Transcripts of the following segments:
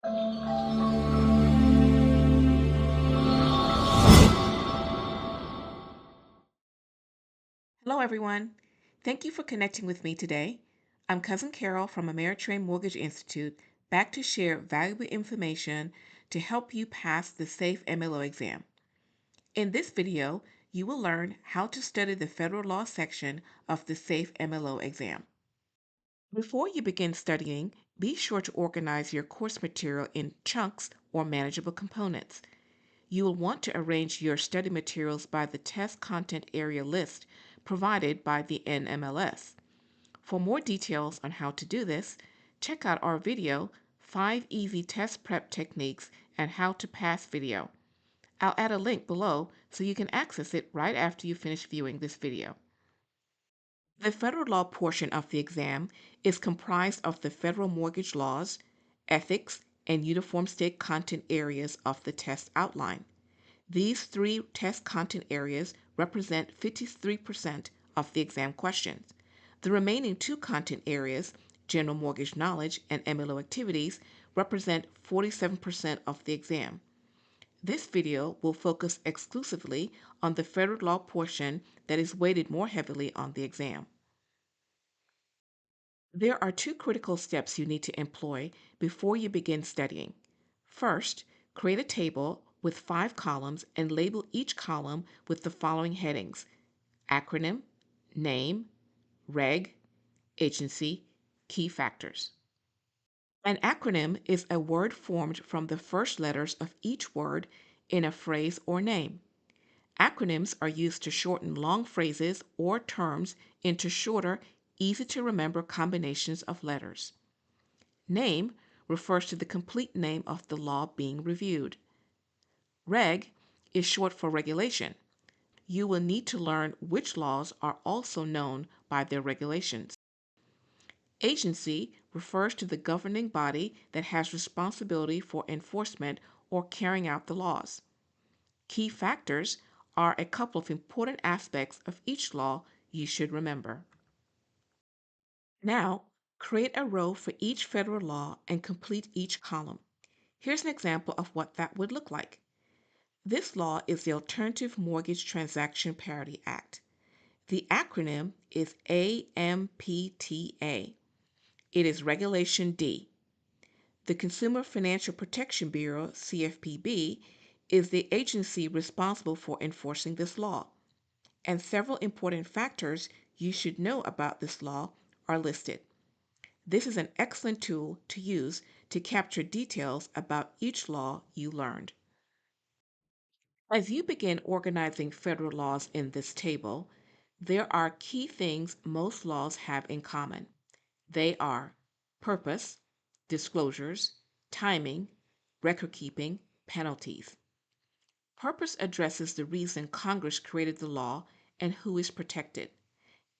Hello, everyone. Thank you for connecting with me today. I'm Cousin Carol from Ameritrain Mortgage Institute, back to share valuable information to help you pass the SAFE MLO exam. In this video, you will learn how to study the federal law section of the SAFE MLO exam. Before you begin studying, be sure to organize your course material in chunks or manageable components. You will want to arrange your study materials by the test content area list provided by the NMLS. For more details on how to do this, check out our video, 5 Easy Test Prep Techniques and How to Pass video. I'll add a link below so you can access it right after you finish viewing this video. The federal law portion of the exam is comprised of the federal mortgage laws, ethics, and uniform state content areas of the test outline. These 3 test content areas represent 53% of the exam questions. The remaining 2 content areas, general mortgage knowledge and MLO activities, represent 47% of the exam. This video will focus exclusively on the federal law portion that is weighted more heavily on the exam. There are 2 critical steps you need to employ before you begin studying. First, create a table with 5 columns and label each column with the following headings: acronym, name, reg, agency, key factors. An acronym is a word formed from the first letters of each word in a phrase or name. Acronyms are used to shorten long phrases or terms into shorter, easy-to-remember combinations of letters. Name refers to the complete name of the law being reviewed. Reg is short for regulation. You will need to learn which laws are also known by their regulations. Agency refers to the governing body that has responsibility for enforcement or carrying out the laws. Key factors are a couple of important aspects of each law you should remember. Now, create a row for each federal law and complete each column. Here's an example of what that would look like. This law is the Alternative Mortgage Transaction Parity Act. The acronym is AMPTA. It is Regulation D. The Consumer Financial Protection Bureau, CFPB, is the agency responsible for enforcing this law, and several important factors you should know about this law are listed. This is an excellent tool to use to capture details about each law you learned. As you begin organizing federal laws in this table, there are key things most laws have in common. They are purpose, disclosures, timing, record keeping, penalties. Purpose addresses the reason Congress created the law and who is protected.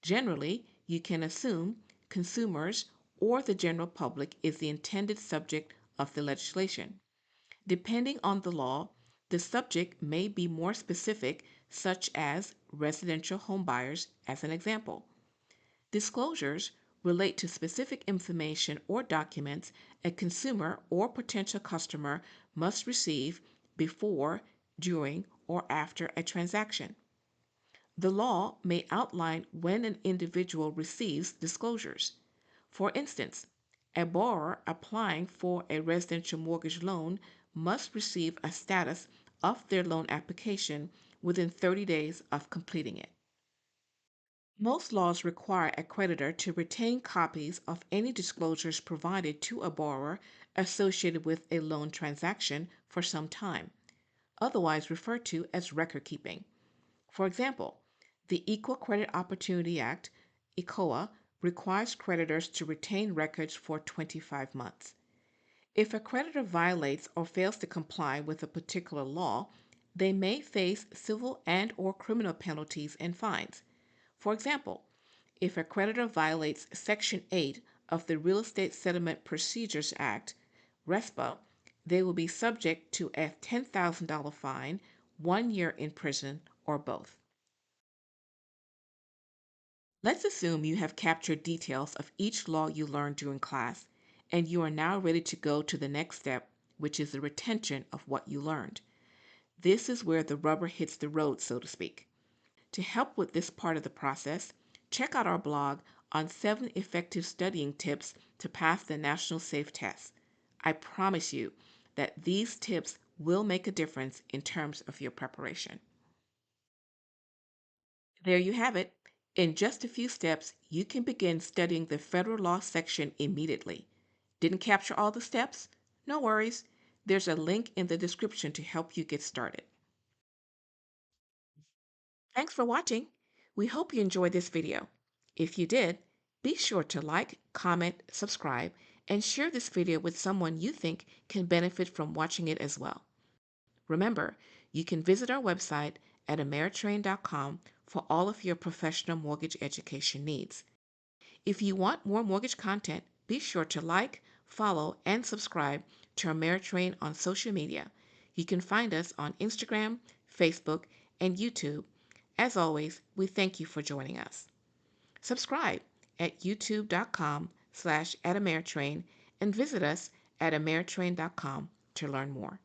Generally, you can assume consumers or the general public is the intended subject of the legislation. Depending on the law, the subject may be more specific, such as residential home buyers, as an example. Disclosures relate to specific information or documents a consumer or potential customer must receive before, during, or after a transaction. The law may outline when an individual receives disclosures. For instance, a borrower applying for a residential mortgage loan must receive a status of their loan application within 30 days of completing it. Most laws require a creditor to retain copies of any disclosures provided to a borrower associated with a loan transaction for some time, otherwise referred to as record keeping. For example, the Equal Credit Opportunity Act, ECOA, requires creditors to retain records for 25 months. If a creditor violates or fails to comply with a particular law, they may face civil and/or criminal penalties and fines. For example, if a creditor violates Section 8 of the Real Estate Settlement Procedures Act, RESPA, they will be subject to a $10,000 fine, 1 year in prison, or both. Let's assume you have captured details of each law you learned during class and you are now ready to go to the next step, which is the retention of what you learned. This is where the rubber hits the road, so to speak. To help with this part of the process, check out our blog on 7 effective studying tips to pass the National SAFE test. I promise you that these tips will make a difference in terms of your preparation. There you have it. In just a few steps, you can begin studying the federal law section immediately. Didn't capture all the steps? No worries. There's a link in the description to help you get started. Thanks for watching. We hope you enjoyed this video. If you did, be sure to like, comment, subscribe, and share this video with someone you think can benefit from watching it as well. Remember, you can visit our website at Ameritrain.com for all of your professional mortgage education needs. If you want more mortgage content, be sure to like, follow, and subscribe to Ameritrain on social media. You can find us on Instagram, Facebook, and YouTube. As always, we thank you for joining us. Subscribe at youtube.com/@Ameritrain and visit us at Ameritrain.com to learn more.